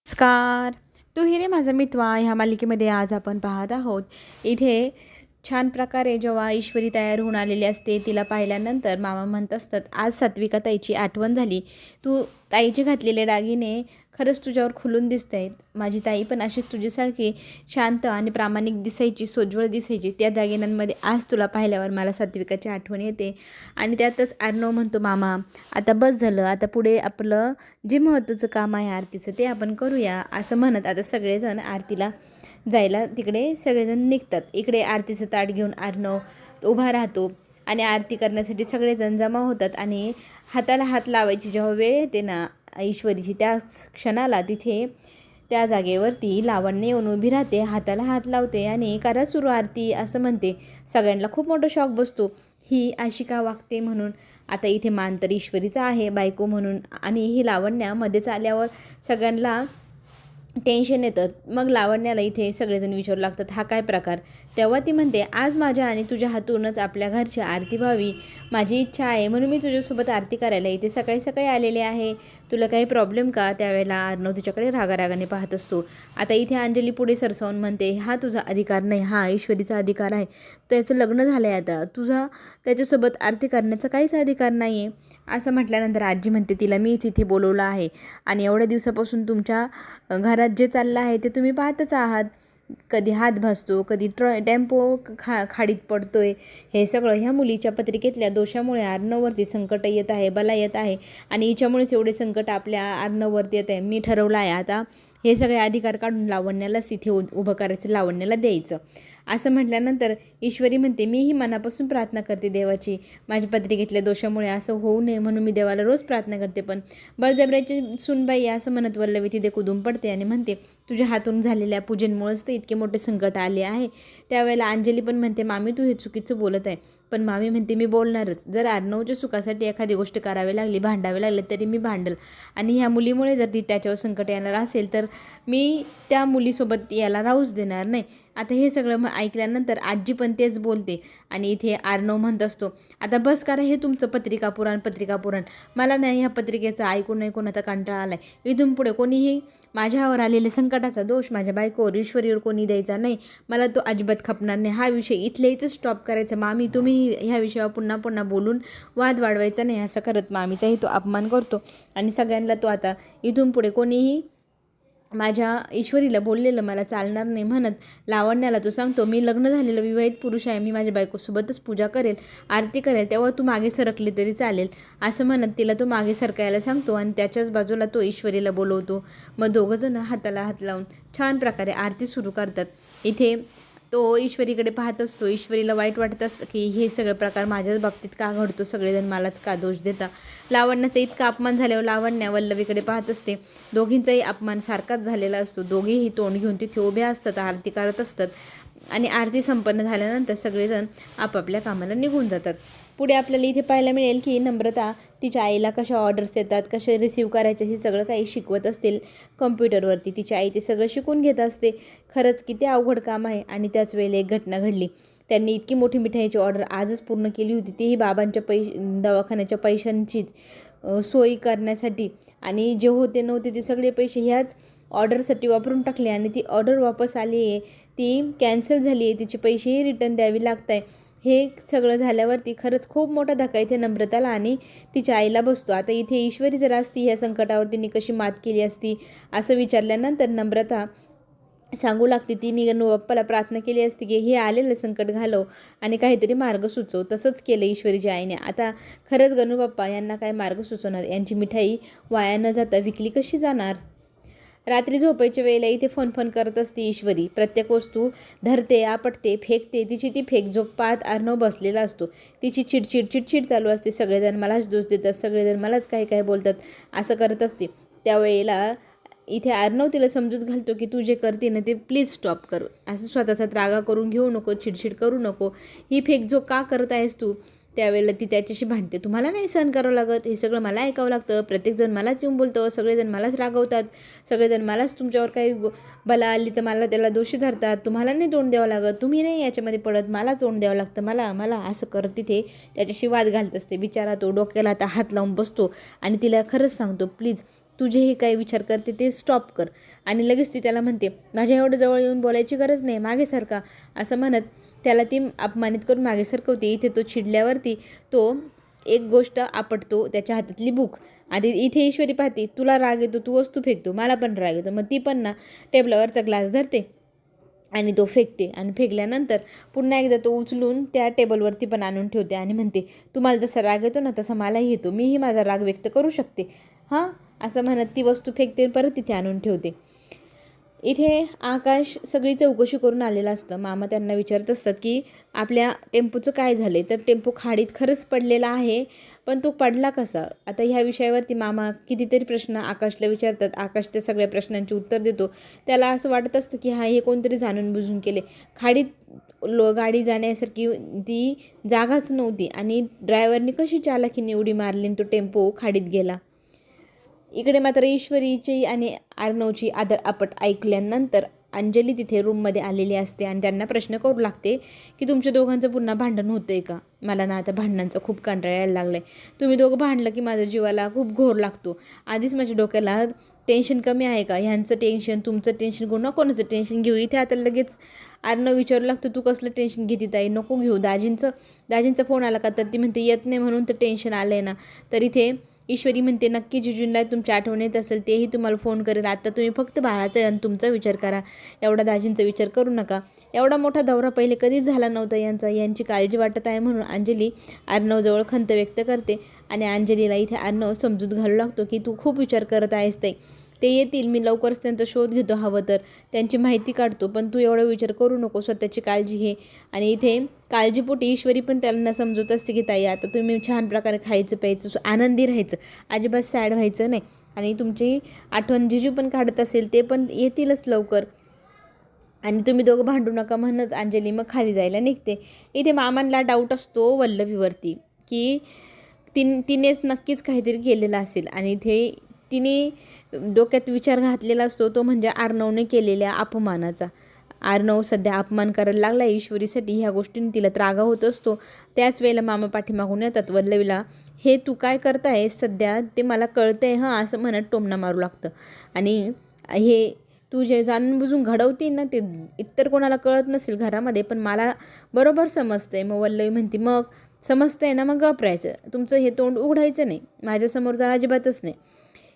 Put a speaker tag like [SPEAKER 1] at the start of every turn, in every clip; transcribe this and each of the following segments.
[SPEAKER 1] नमस्कार. तू ही रे माझा मितवा ह्या मालिकेमध्ये आज आपण पाहत आहोत. इथे छान प्रकारे जेव्हा ईश्वरी तयार होऊन आलेली असते, तिला पाहिल्यानंतर मामा म्हणत असतात, आज सात्विका ताईची आठवण झाली. तू ताईचे घातलेले दागिने खरंच तुझ्यावर खुलून दिसतायत. माझी ताई पण अशीच तुझ्यासारखी शांत आणि प्रामाणिक दिसायची, सोज्वळ दिसायची. त्या दागिन्यांमध्ये आज तुला पाहिल्यावर मला सात्विकाची आठवण येते. आणि त्यातच अर्णव म्हणतो, मामा आता बस झालं, आता पुढे आपलं जे महत्त्वाचं काम आहे आरतीचं ते आपण करूया, असं म्हणत आता सगळेजण आरतीला जायला तिकडे सगळेजण निघतात. इकडे आरतीचं ताट घेऊन अर्णव उभा राहतो आणि आरती करण्यासाठी सगळेजण जमा होतात. आणि हाताला हात लावायची जेव्हा वेळ येते ना ईश्वरीची, त्याच क्षणाला तिथे त्या जागेवरती लावण्य येऊन उभी राहते, हाताला हात लावते आणि करा सुरू आरती असं म्हणते. सगळ्यांना खूप मोठा शॉक बसतो, ही अशी का वागते म्हणून. आता इथे मान तर ईश्वरीचा आहे बायको म्हणून, आणि ही लावण्या मध्येच आल्यावर सगळ्यांना टेन्शन येतं. मग लावण्याला इथे सगळेजण विचारू लागतात, हा काय प्रकार. तेव्हा ती म्हणते, आज माझ्या आणि तुझ्या हातूनच आपल्या घरची आरती व्हावी, माझी इच्छा आहे, म्हणून मी तुझ्यासोबत आरती करायला इथे सकाळी सकाळी आलेले आहे. तुला काही प्रॉब्लेम का. त्यावेळेला अर्णव तिच्याकडे रागारागाने पाहत असतो. आता इथे अंजली पुढे सरसावून म्हणते, हा तुझा अधिकार नाही, हा ईश्वरीचा अधिकार आहे. त्याचं लग्न झालं आहे, आता तुझा त्याच्यासोबत आरती करण्याचा काहीच अधिकार नाही आहे. असं म्हटल्यानंतर आजी म्हणते, तिला मीच इथे बोलवलं आहे आणि एवढ्या दिवसापासून तुमच्या घरात जे चाललं आहे ते तुम्ही पाहतच आहात. कधी हात भासतो, कधी टेम्पो खाडीत पडतोय. हे सगळं ह्या मुलीच्या पत्रिकेतल्या दोषामुळे अर्णववरती संकट येत आहे, बला येत आहे. आणि हिच्यामुळेच एवढे संकट आपल्या अर्णववरती येत आहे. मी ठरवलं आहे आता हे सगळे अधिकार काढून लावण्यालाच इथे उभं करायचं, लावण्याला द्यायचं. असं म्हटल्यानंतर ईश्वरी म्हणते, मीही मनापासून प्रार्थना करते देवाची, माझ्या पत्रिकेतल्या दोषामुळे असं होऊ नये म्हणून मी देवाला रोज प्रार्थना करते. पण बळजबऱ्याची सुनबाई असं म्हणत वल्लवी तिथे कुदून पडते आणि म्हणते, तुझ्या हातून झालेल्या पूजनमुळेच तर इतके मोठे संकट आले आहे. त्यावेळेला अंजली पण म्हणते, मामी तू हे चुकीचं बोलत आहे. पण मामी म्हणते, मी बोलणारच. जर अर्णवच्या सुखासाठी एखादी गोष्ट करावी लागली, भांडावे लागले तरी मी भांडल. आणि ह्या मुलीमुळे जर ती त्याच्यावर संकट येणार असेल तर मी त्या मुलीसोबत याला राहूच देणार नाही. आता हे सगळं ऐकल्यानंतर आजी पण तेच बोलते. आणि इथे अर्णव म्हणत असतो, आता बस करा हे तुमचं पत्रिका पुराण. मला नाही ह्या पत्रिकेचं ऐकून ऐकून आता कंटाळा आला आहे. इथून पुढे कोणीही माझ्यावर आलेले संकटाचा दोष माझ्या बायकोवर, ईश्वरीवर कोणी द्यायचा नाही. मला तो अजिबात खपणार नाही. हा विषय इथल्या इथं स्टॉप करायचा. मामी तुम्ही ह्या विषयावर पुन्हा पुन्हा बोलून वाद वाढवायचा नाही. असं करत मामीचाही तो अपमान करतो. आणि सगळ्यांना तो आता इथून पुढे कोणीही माझ्या ईश्वरीला बोललेलं मला चालणार नाही म्हणत लावण्याला तो सांगतो, मी लग्न झालेलं विवाहित पुरुष आहे, मी माझ्या बायकोसोबतच पूजा करेल, आरती करेल, तेव्हा तू मागे सरकली तरी चालेल. असं म्हणत तिला तो मागे सरकायला सांगतो आणि त्याच्याच बाजूला तो ईश्वरीला बोलवतो. मग दोघंजण हाताला हात लावून छान प्रकारे आरती सुरू करतात. इथे तो ईश्वरीकडे पाहत असतो. ईश्वरीला वाईट वाटत असतं की हे सगळं प्रकार माझ्याच बाबतीत का घडतो, सगळेजण मलाच का दोष देता. लावण्याचा इतका अपमान झाल्यावर लावण्या वल्लवीकडे पाहत असते. दोघींचाही अपमान सारखाच झालेला असतो. दोघेही तोंड घेऊन तिथे उभे असतात, आरती करत असतात. आणि आरती संपन्न झाल्यानंतर सगळेजण आपापल्या कामाला निघून जातात. पुढे आपल्याला इथे पाहायला मिळेल की नम्रता तिच्या आईला कशा ऑर्डर्स देतात, कसे रिसीव करायचे, हे सगळं काही शिकवत असतील कम्प्युटरवरती. तिची आई ते सगळं शिकून घेत असते. खरंच किती अवघड काम आहे. आणि त्याच वेळेला एक घटना घडली. त्यांनी इतकी मोठी मिठाईची ऑर्डर आजच पूर्ण केली होती, तीही बाबांच्या दवाखान्याच्या पैशांचीच सोयी करण्यासाठी. आणि जे होते नव्हते ते सगळे पैसे ह्याच ऑर्डरसाठी वापरून टाकले. आणि ती ऑर्डर वापस आली आहे, ती कॅन्सल झाली आहे, तिचे पैसेही रिटर्न द्यावी लागत आहे. हे सगळं झाल्यावरती खरंच खूप मोठा धक्का इथे नम्रताला आणि तिच्या आईला बसतो. आता इथे ईश्वरी जर असती ह्या संकटावर तिने कशी मात केली असती असं विचारल्यानंतर नम्रता सांगू लागते, तिने गणूबाप्पाला प्रार्थना केली असती की हे आलेलं संकट घालव आणि काहीतरी मार्ग सुचव. तसंच केलं ईश्वरीच्या आईने. आता खरंच गणूबाप्पा यांना काय मार्ग सुचवणार. यांची मिठाई वाया न जाता विकली कशी जाणार. रात्री झोपायच्या वेळेला इथे फन करत असते ईश्वरी. प्रत्येक वस्तू धरते, आपटते, फेकते. तिची ती फेकझोक पाहत अर्णव बसलेला असतो. तिची चिडचिड चालू असते. सगळेजण मलाच दोष देतात, सगळेजण मलाच काही बोलतात असं करत असते. त्यावेळेला इथे अर्णव तिला समजूत घालतो की तू जे करते ना ते प्लीज स्टॉप कर. असं स्वतःचा त्रागा करून घेऊ नको, चिडचिड करू नको. ही फेकझोक का करत आहेस तू. त्यावेळेला ती त्याच्याशी भांडते. तुम्हाला नाही सहन करावं लागत, हे सगळं मला ऐकावं लागतं, प्रत्येकजण मलाच येऊन बोलतं, सगळेजण मलाच रागवतात, सगळेजण मलाच तुमच्यावर काही बला आली तर मला त्याला दोषी धरतात, तुम्हाला नाही तोंड द्यावं लागत, तुम्ही नाही याच्यामध्ये पडत, मला तोंड द्यावं लागतं, मला असं करत तिथे त्याच्याशी वाद घालत असते. बिचारा तो डोक्याला आता हात लावून बसतो आणि तिला खरंच सांगतो, प्लीज तुझे हे काही विचार करते ते स्टॉप कर. आणि लगेच ती त्याला म्हणते, माझ्या एवढं जवळ येऊन बोलायची गरज नाही, मागे सारखा, असं म्हणत त्याला ती अपमानित करून मागे सरकवते. इथे तो चिडल्यावरती तो एक गोष्ट आपटतो, त्याच्या हातातली बुक. आधी इथे ईश्वरी पाहते, तुला राग येतो, तू वस्तू फेकतो, मला पण राग येतो. मग ती पण ना टेबलावरचा ग्लास धरते आणि तो फेकते. आणि फेकल्यानंतर पुन्हा एकदा तो उचलून त्या टेबलवरती पण आणून ठेवते आणि म्हणते, तुम्हाला जसा राग येतो ना तसा मलाही येतो, मीही माझा राग व्यक्त करू शकते हां, असं म्हणत ती वस्तू फेकते, परत तिथे आणून ठेवते. इथे आकाश सगळी चौकशी करून आलेलं असतं. मामा त्यांना विचारत असतात की आपल्या टेम्पोचं काय झालं तर टेम्पो खाडीत खरंच पडलेला आहे, पण तो पडला कसा. आता ह्या विषयावरती मामा कितीतरी प्रश्न आकाशला विचारतात. आकाश त्या सगळ्या प्रश्नांची उत्तर देतो. त्याला असं वाटत असतं की हे कोणतरी जाणून बुजून केले. खाडीत गाडी जाण्यासारखी ती जागाच नव्हती आणि ड्रायव्हरने कशी चालाखीने उडी मारली तो टेम्पो खाडीत गेला. इकडे मात्र ईश्वरीची आणि अर्णवची आदर आपट ऐकल्यानंतर अंजली तिथे रूममध्ये आलेली असते आणि त्यांना प्रश्न करू लागते की तुमच्या दोघांचं पुन्हा भांडण होतं आहे का. मला ना आता भांडणांचा खूप कंटाळा यायला लागला आहे. तुम्ही दोघं भांडलं की माझ्या जीवाला खूप घोर लागतो. आधीच माझ्या डोक्याला टेन्शन कमी आहे का. ह्यांचं टेन्शन, तुमचं टेन्शन घेऊ, कोणाचं टेन्शन घेऊ. इथे आता लगेच अर्णव विचारू लागतो, तू कसलं टेन्शन घेते ताई, नको घेऊ. दाजींचा फोन आला का, तर ती म्हणते येत नाही म्हणून तर टेन्शन आलं आहे ना. तर इथे ईश्वरी म्हणते, नक्की जिजूंना तुमची आठवण येत असेल, तेही तुम्हाला फोन करेल. आता तुम्ही फक्त बाळाचा आणि तुमचा विचार करा, एवढा दाजींचा विचार करू नका. एवढा मोठा दौरा पहिले कधीच झाला नव्हता यांची काळजी वाटत आहे म्हणून अंजली अर्णवजवळ खंत व्यक्त करते. आणि अंजलीला इथे अर्णव समजूत घालू लागतो की तू खूप विचार करत आहेस ते येतील, मी लवकरच त्यांचा शोध घेतो, हवं तर त्यांची माहिती काढतो, पण तू एवढा विचार करू नको, स्वतःची काळजी घे. आणि इथे काळजीपोटी ईश्वरी पण त्यांना समजत असते की ताई आता तुम्ही छान प्रकारे खायचं प्यायचं, आनंदी राहायचं, अजिबात सॅड व्हायचं नाही. आणि तुमची आठवण जिजू पण काढत असेल, ते पण येतीलच लवकर. आणि तुम्ही दोघं भांडू नका म्हणत अंजली मग खाली जायला निघते. इथे मामांना डाऊट असतो वल्लवीवरती की तिनेच नक्कीच काहीतरी केलेलं असेल. आणि इथे तिने डोक्यात विचार घातलेला असतो तो म्हणजे अर्णवने केलेल्या अपमानाचा. अर्णव सध्या अपमान करायला लागला ईश्वरीसाठी, ह्या गोष्टीने तिला त्रागा होत असतो. त्याच वेळेला मामा पाठीमागून येतात. वल्लवीला हे तू काय करताय सध्या ते मला कळतंय हां, असं म्हणत टोमणा मारू लागतं. आणि हे तू जे जाणून बुजून घडवते ना ते इतर कोणाला कळत नसेल घरामध्ये, पण मला बरोबर समजतंय. मग वल्लवी म्हणते, मग समजतंय ना, मग गप राहायचं, तुमचं हे तोंड उघडायचं नाही माझ्यासमोर, तर अजिबातच नाही.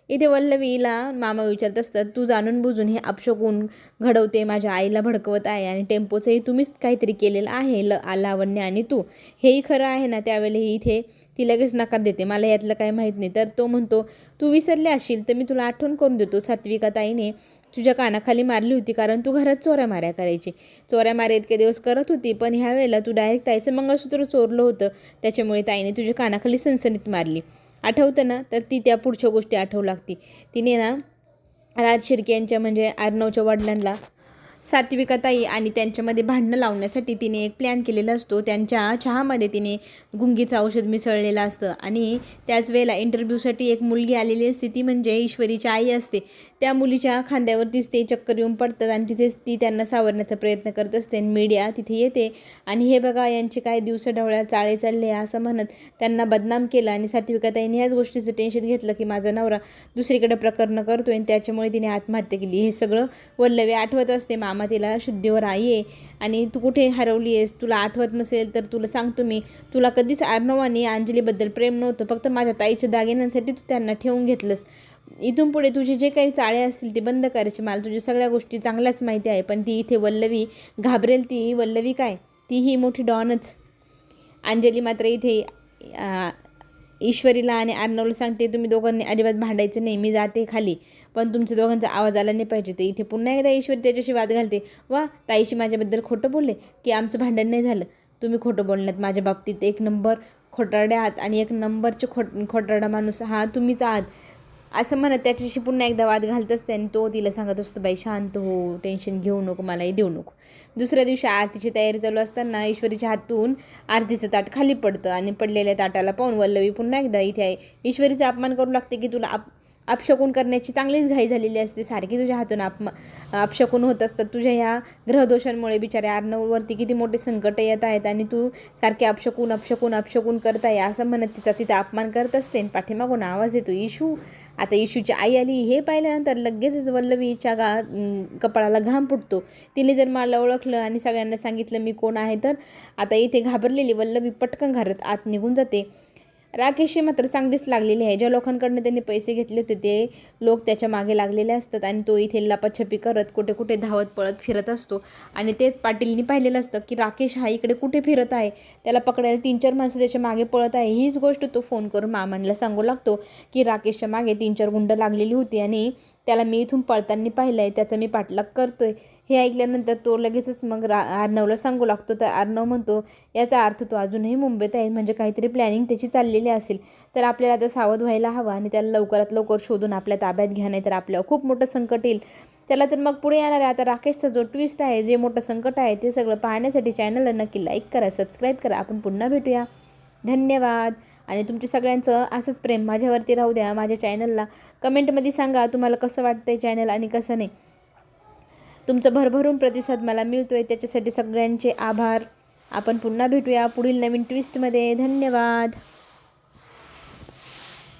[SPEAKER 1] इथे वल्लवीला मामा विचारत असतात, तू जाणून बुजून हे अपशगुन घडवते, माझ्या आईला भडकवत आहे आणि टेम्पोचंही तुम्हीच काहीतरी केलेलं आहे, लावण्य आणि तू, हेही खरं आहे ना. त्यावेळेला इथे ती लगेच नकार देते, मला यातलं काही माहीत नाही. तर तो म्हणतो, तू विसरले असशील तर मी तुला आठवण करून देतो, सात्विका ताईने तुझ्या कानाखाली मारली होती कारण तू घरात चोऱ्यामाऱ्या करायची. चोऱ्यामाऱ्या इतके दिवस करत होती, पण ह्या वेळेला तू डायरेक्ट ताईचं मंगळसूत्र चोरलं होतं, त्याच्यामुळे ताईने तुझ्या कानाखाली सनसनीत मारली, आठवतं ना. तर ती त्या पुढच्या गोष्टी आठवू लागती. तिने ना राज शिर्के यांच्या म्हणजे अर्णवच्या वडिलांना सात्विकाताई आणि त्यांच्यामध्ये भांडणं लावण्यासाठी तिने एक प्लॅन केलेला असतो. त्यांच्या चहामध्ये तिने गुंगीचं औषध मिसळलेलं असतं. आणि त्याच वेळेला इंटरव्ह्यूसाठी एक मुलगी आलेली असते, ती म्हणजे ईश्वरीची आई असते. त्या मुलीच्या खांद्यावरतीच ते चक्कर येऊन पडतात आणि तिथेच ती त्यांना सावरण्याचा प्रयत्न करत असते. मीडिया तिथे येते आणि हे बघा यांचे काय दिवसाढवळ्या चाळे चालले असं म्हणत त्यांना बदनाम केलं. आणि सात्विकाताईने ह्याच गोष्टीचं टेन्शन घेतलं की माझा नवरा दुसरीकडे प्रकरण करतोय आणि त्याच्यामुळे तिने आत्महत्या केली. हे सगळं वल्लवी आठवत असते. मामा तिला शुद्धीवर आहे आणि तू कुठे हरवली आहेस, तुला आठवत नसेल तर तुला सांगतो मी, तुला कधीच अर्णव आणि अंजलीबद्दल प्रेम नव्हतं, फक्त माझ्या ताईच्या दागिन्यांसाठी तू त्यांना ठेवून घेतलंस. इथून पुढे तुझे जे काही चाळे असतील ते बंद करायचे, मला तुझ्या सगळ्या गोष्टी चांगल्याच माहिती आहे. पण ती इथे वल्लवी घाबरेल, ती वल्लवी काय, ती ही मोठी डॉनच. अंजली मात्र इथे ईश्वरीला आणि अर्णवला सांगते, तुम्ही दोघांनी अजिबात भांडायचं नाही, मी जाते खाली, पण तुमच्या दोघांचा आवाज आला नाही पाहिजे. तर इथे पुन्हा एकदा ईश्वरी त्याच्याशी वाद घालते, वा ताईशी माझ्याबद्दल खोटं बोलले की आमचं भांडण नाही झालं, तुम्ही खोटं बोलण्यात माझ्या बाबतीत एक नंबर खोटारडे आहात आणि एक नंबरचे खोटारडा माणूस हा तुम्हीच आहात, असं म्हणत त्याच्याशी पुन्हा एकदा वाद घालत असते. आणि तो तिला सांगत असतो, बाई शांत हो, टेन्शन घेऊ नको, मलाही देऊ नको. दुसऱ्या दिवशी आरतीची तयारी चालू असताना ईश्वरीच्या हातून आरतीचं ताट खाली पडतं आणि पडलेल्या ताटाला पाहून वल्लवी पुन्हा एकदा इथे ईश्वरीचा अपमान करू लागते की तुला अपशकुन करण्याची चांगलीच घाई झालेली असते. सारखी तुझ्या हातून अपशकुन होत असतात. तुझ्या ह्या ग्रहदोषांमुळे बिचाऱ्या अर्णववरती किती मोठे संकट येत आहेत आणि तू सारखे अपशकुन अपशकुन अपशकुन करताय असं म्हणत तिचा तिथं अपमान करत असते. पाठीमागून आवाज येतो, इशू. आता इशूची आई आली. हे पाहिल्यानंतर लगेचच वल्लवीच्या कपाळाला घाम फुटतो. तिने जर मला ओळखलं आणि सगळ्यांना सांगितलं मी कोण आहे तर आता इथे घाबरलेली वल्लवी पटकन घरात आत निघून जाते. राकेशची मात्र चांगलीच लागलेली आहे. ज्या लोकांकडनं त्यांनी पैसे घेतले होते ते लोक त्याच्या मागे लागलेले असतात आणि तो इथे लपाछपी करत कुठे कुठे धावत पळत फिरत असतो. आणि तेच पाटीलनी पाहिलेलं असतं की राकेश हा इकडे कुठे फिरत आहे, त्याला पकडायला 3-4 माणसं त्याच्या मागे पळत आहे. हीच गोष्ट तो फोन करून मामांना सांगू लागतो की राकेशच्या मागे 3-4 गुंड लागलेली होती आणि त्याला मी इथून पळताना पाहिलं आहे, त्याचा मी पाठलाग करतोय. हे ऐकल्यानंतर तो लगेचच मग अर्णवला सांगू लागतो. तर अर्णव म्हणतो याचा अर्थ तो अजूनही मुंबईत आहे, म्हणजे काहीतरी प्लॅनिंग त्याची चाललेली असेल. तर आपल्याला आता सावध व्हायला हवं आणि त्याला लवकरात लवकर शोधून आपल्या ताब्यात घ्या, नाही तर आपल्याला खूप मोठं संकट येईल. त्याला तर मग पुढे येणार आहे आता राकेशचा जो ट्विस्ट आहे, जे मोठं संकट आहे ते सगळं पाहण्यासाठी चॅनलला नक्की लाईक करा, सबस्क्राईब करा. आपण पुन्हा भेटूया. धन्यवाद. आणि तुमच्या सगळ्यांचं असंच प्रेम माझ्यावरती राहू द्या. माझ्या चॅनलला कमेंटमध्ये सांगा तुम्हाला कसं वाटतंय चॅनल आणि कसं नाही. तुमचं भरभरून प्रतिसाद मला मिळतोय, त्याच्यासाठी सगळ्यांचे आभार. आपण पुन्हा भेटूया पुढील नवीन ट्विस्टमध्ये. धन्यवाद.